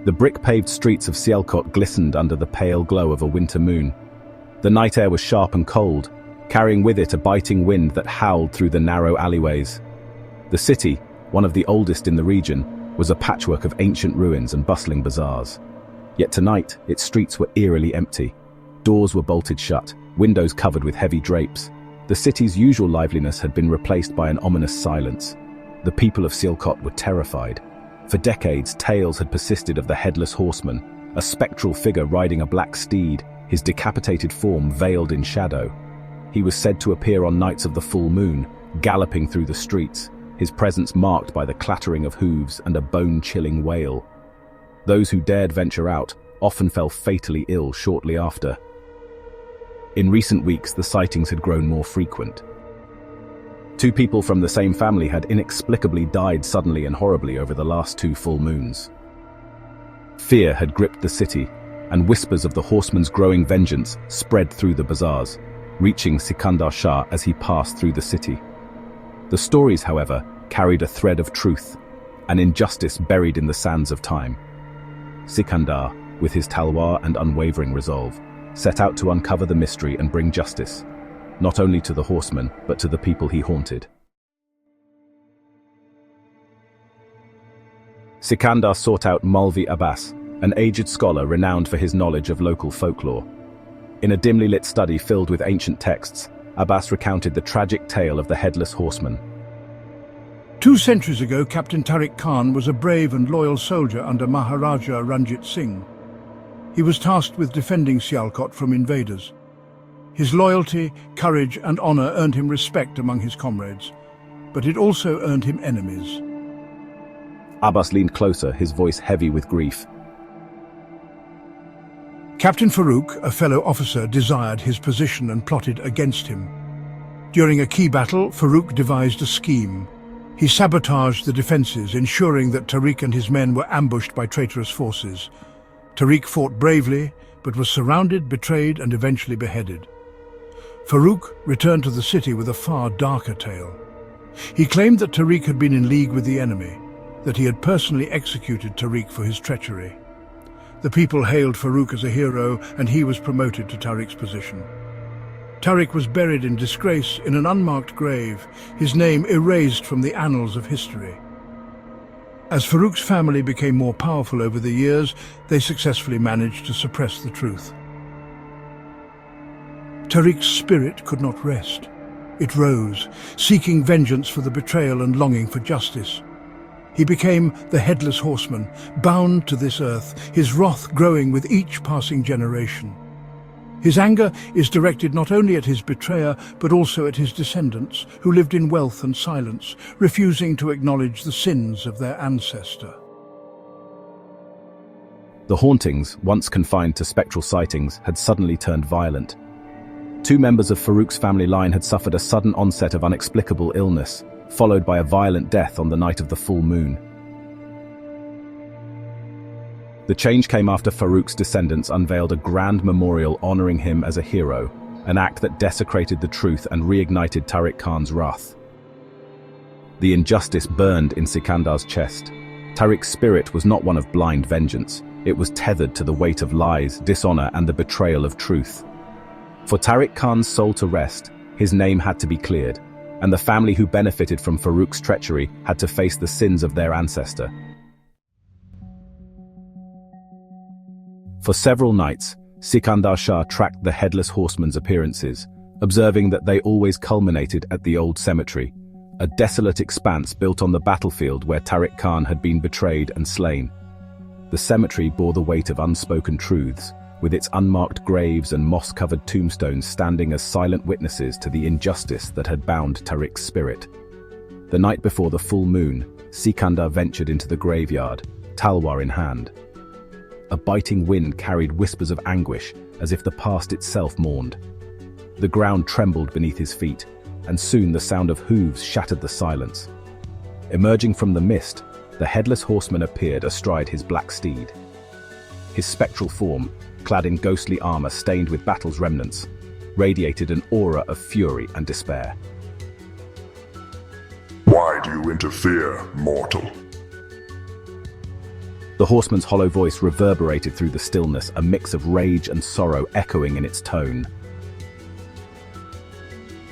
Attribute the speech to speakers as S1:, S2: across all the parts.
S1: The brick-paved streets of Sialkot glistened under the pale glow of a winter moon. The night air was sharp and cold, carrying with it a biting wind that howled through the narrow alleyways. The city, one of the oldest in the region, was a patchwork of ancient ruins and bustling bazaars. Yet tonight, its streets were eerily empty. Doors were bolted shut, windows covered with heavy drapes. The city's usual liveliness had been replaced by an ominous silence. The people of Sialkot were terrified. For decades, tales had persisted of the Headless Horseman, a spectral figure riding a black steed, his decapitated form veiled in shadow. He was said to appear on nights of the full moon, galloping through the streets, his presence marked by the clattering of hooves and a bone-chilling wail. Those who dared venture out often fell fatally ill shortly after. In recent weeks, the sightings had grown more frequent. 2 people from the same family had inexplicably died suddenly and horribly over the last 2 full moons. Fear had gripped the city, and whispers of the horseman's growing vengeance spread through the bazaars, reaching Sikandar Shah as he passed through the city. The stories, however, carried a thread of truth, an injustice buried in the sands of time. Sikandar, with his talwar and unwavering resolve, set out to uncover the mystery and bring justice, not only to the horseman, but to the people he haunted. Sikandar sought out Maulvi Abbas, an aged scholar renowned for his knowledge of local folklore. In a dimly lit study filled with ancient texts, Abbas recounted the tragic tale of the Headless Horseman.
S2: 2 centuries ago, Captain Tariq Khan was a brave and loyal soldier under Maharaja Ranjit Singh. He was tasked with defending Sialkot from invaders. His loyalty, courage and honor earned him respect among his comrades, but it also earned him enemies.
S1: Abbas leaned closer, his voice heavy with grief.
S2: Captain Farouk, a fellow officer, desired his position and plotted against him. During a key battle, Farouk devised a scheme. He sabotaged the defenses, ensuring that Tariq and his men were ambushed by traitorous forces. Tariq fought bravely, but was surrounded, betrayed and eventually beheaded. Farouk returned to the city with a far darker tale. He claimed that Tariq had been in league with the enemy, that he had personally executed Tariq for his treachery. The people hailed Farouk as a hero, and he was promoted to Tariq's position. Tariq was buried in disgrace in an unmarked grave, his name erased from the annals of history. As Farouk's family became more powerful over the years, they successfully managed to suppress the truth. Tariq's spirit could not rest. It rose, seeking vengeance for the betrayal and longing for justice. He became the Headless Horseman, bound to this earth, his wrath growing with each passing generation. His anger is directed not only at his betrayer, but also at his descendants, who lived in wealth and silence, refusing to acknowledge the sins of their ancestor.
S1: The hauntings, once confined to spectral sightings, had suddenly turned violent. 2 members of Farouk's family line had suffered a sudden onset of unexplicable illness, followed by a violent death on the night of the full moon. The change came after Farouk's descendants unveiled a grand memorial honoring him as a hero, an act that desecrated the truth and reignited Tariq Khan's wrath. The injustice burned in Sikandar's chest. Tariq's spirit was not one of blind vengeance. It was tethered to the weight of lies, dishonor, and the betrayal of truth. For Tariq Khan's soul to rest, his name had to be cleared, and the family who benefited from Farouk's treachery had to face the sins of their ancestor. For several nights, Sikandar Shah tracked the Headless Horseman's appearances, observing that they always culminated at the old cemetery, a desolate expanse built on the battlefield where Tariq Khan had been betrayed and slain. The cemetery bore the weight of unspoken truths, with its unmarked graves and moss-covered tombstones standing as silent witnesses to the injustice that had bound Tariq's spirit. The night before the full moon, Sikandar ventured into the graveyard, talwar in hand. A biting wind carried whispers of anguish, as if the past itself mourned. The ground trembled beneath his feet, and soon the sound of hooves shattered the silence. Emerging from the mist, the Headless Horseman appeared astride his black steed. His spectral form, clad in ghostly armor stained with battle's remnants, radiated an aura of fury and despair.
S3: Why do you interfere, mortal?
S1: The horseman's hollow voice reverberated through the stillness, a mix of rage and sorrow echoing in its tone.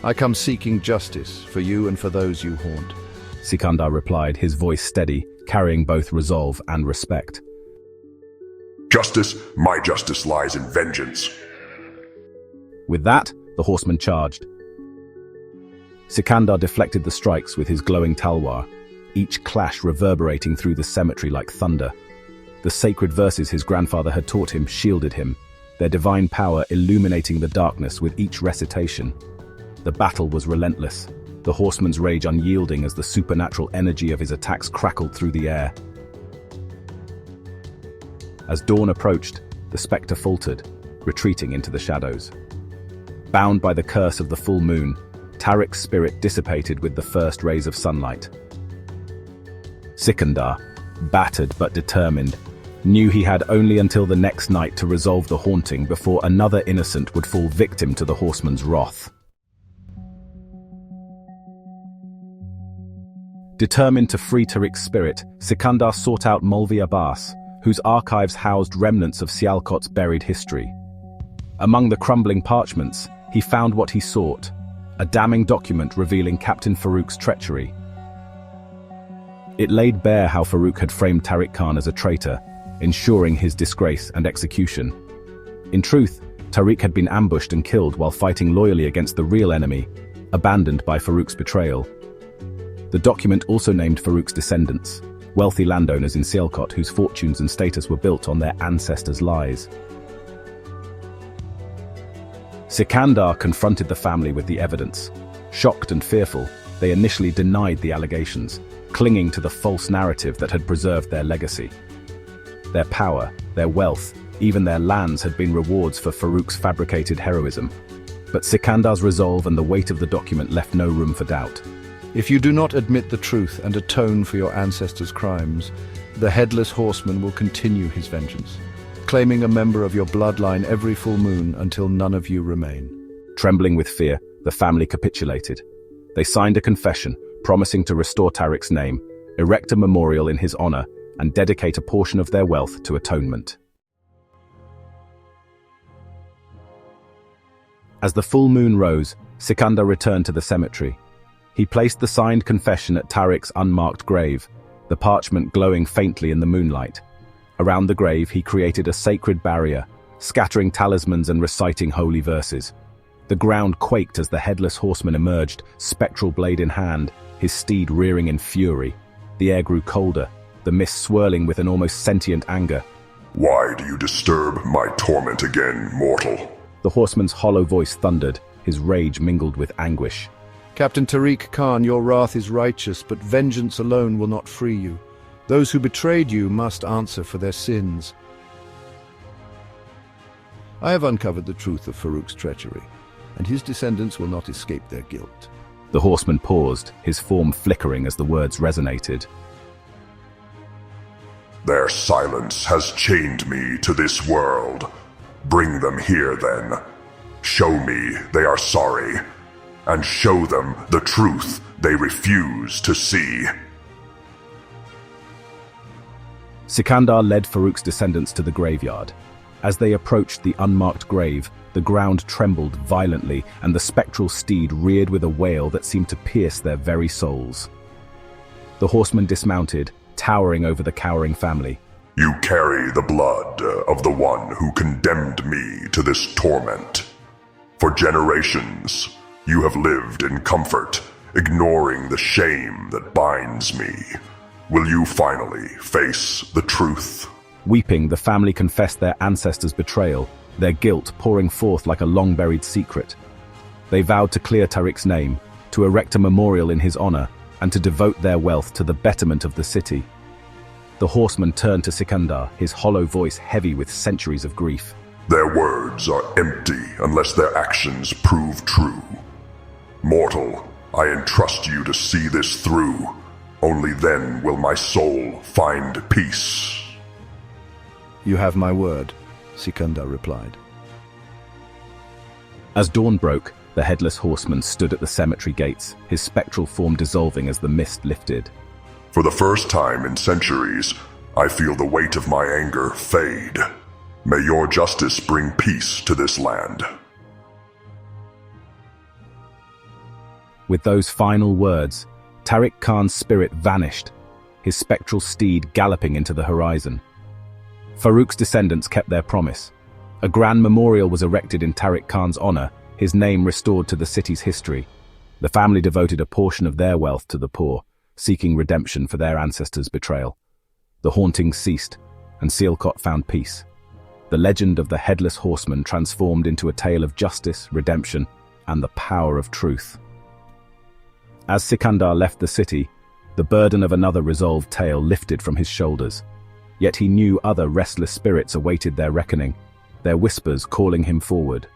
S3: I come seeking justice for you and for those you haunt.
S1: Sikandar replied, his voice steady, carrying both resolve and respect.
S4: Justice, my justice lies in vengeance.
S1: With that, the horseman charged. Sikandar deflected the strikes with his glowing talwar, each clash reverberating through the cemetery like thunder. The sacred verses his grandfather had taught him shielded him, their divine power illuminating the darkness with each recitation. The battle was relentless, the horseman's rage unyielding as the supernatural energy of his attacks crackled through the air. As dawn approached, the spectre faltered, retreating into the shadows. Bound by the curse of the full moon, Tariq's spirit dissipated with the first rays of sunlight. Sikandar, battered but determined, knew he had only until the next night to resolve the haunting before another innocent would fall victim to the horseman's wrath. Determined to free Tariq's spirit, Sikandar sought out Molvi Abbas, whose archives housed remnants of Sialkot's buried history. Among the crumbling parchments, he found what he sought, a damning document revealing Captain Farouk's treachery. It laid bare how Farouk had framed Tariq Khan as a traitor, ensuring his disgrace and execution. In truth, Tariq had been ambushed and killed while fighting loyally against the real enemy, abandoned by Farouk's betrayal. The document also named Farouk's descendants, wealthy landowners in Sialkot whose fortunes and status were built on their ancestors' lies. Sikandar confronted the family with the evidence. Shocked and fearful, they initially denied the allegations, clinging to the false narrative that had preserved their legacy. Their power, their wealth, even their lands had been rewards for Farouk's fabricated heroism. But Sikandar's resolve and the weight of the document left no room for doubt.
S3: If you do not admit the truth and atone for your ancestors' crimes, the Headless Horseman will continue his vengeance, claiming a member of your bloodline every full moon until none of you remain.
S1: Trembling with fear, the family capitulated. They signed a confession, promising to restore Tariq's name, erect a memorial in his honor, and dedicate a portion of their wealth to atonement. As the full moon rose, Sikandar returned to the cemetery. He placed the signed confession at Tariq's unmarked grave, the parchment glowing faintly in the moonlight. Around the grave, he created a sacred barrier, scattering talismans and reciting holy verses. The ground quaked as the Headless Horseman emerged, spectral blade in hand, his steed rearing in fury. The air grew colder, the mist swirling with an almost sentient anger.
S4: Why do you disturb my torment again, mortal?
S1: The horseman's hollow voice thundered, his rage mingled with anguish.
S3: Captain Tariq Khan, your wrath is righteous, but vengeance alone will not free you. Those who betrayed you must answer for their sins. I have uncovered the truth of Farouk's treachery, and his descendants will not escape their guilt.
S1: The horseman paused, his form flickering as the words resonated.
S4: Their silence has chained me to this world. Bring them here, then. Show me they are sorry, and show them the truth they refuse to see.
S1: Sikandar led Farouk's descendants to the graveyard. As they approached the unmarked grave, the ground trembled violently, and the spectral steed reared with a wail that seemed to pierce their very souls. The horseman dismounted, towering over the cowering family.
S4: You carry the blood of the one who condemned me to this torment. For generations, you have lived in comfort, ignoring the shame that binds me. Will you finally face the truth?
S1: Weeping, the family confessed their ancestors' betrayal, their guilt pouring forth like a long-buried secret. They vowed to clear Tariq's name, to erect a memorial in his honor, and to devote their wealth to the betterment of the city. The horseman turned to Sikandar, his hollow voice heavy with centuries of grief.
S4: Their words are empty unless their actions prove true. Mortal, I entrust you to see this through. Only then will my soul find peace.
S3: You have my word, Sikandar replied.
S1: As dawn broke, the Headless Horseman stood at the cemetery gates, his spectral form dissolving as the mist lifted.
S4: For the first time in centuries, I feel the weight of my anger fade. May your justice bring peace to this land.
S1: With those final words, Tariq Khan's spirit vanished, his spectral steed galloping into the horizon. Farouk's descendants kept their promise. A grand memorial was erected in Tariq Khan's honor, his name restored to the city's history. The family devoted a portion of their wealth to the poor, seeking redemption for their ancestors' betrayal. The hauntings ceased, and Sialkot found peace. The legend of the Headless Horseman transformed into a tale of justice, redemption, and the power of truth. As Sikandar left the city, the burden of another resolved tale lifted from his shoulders. Yet he knew other restless spirits awaited their reckoning, their whispers calling him forward.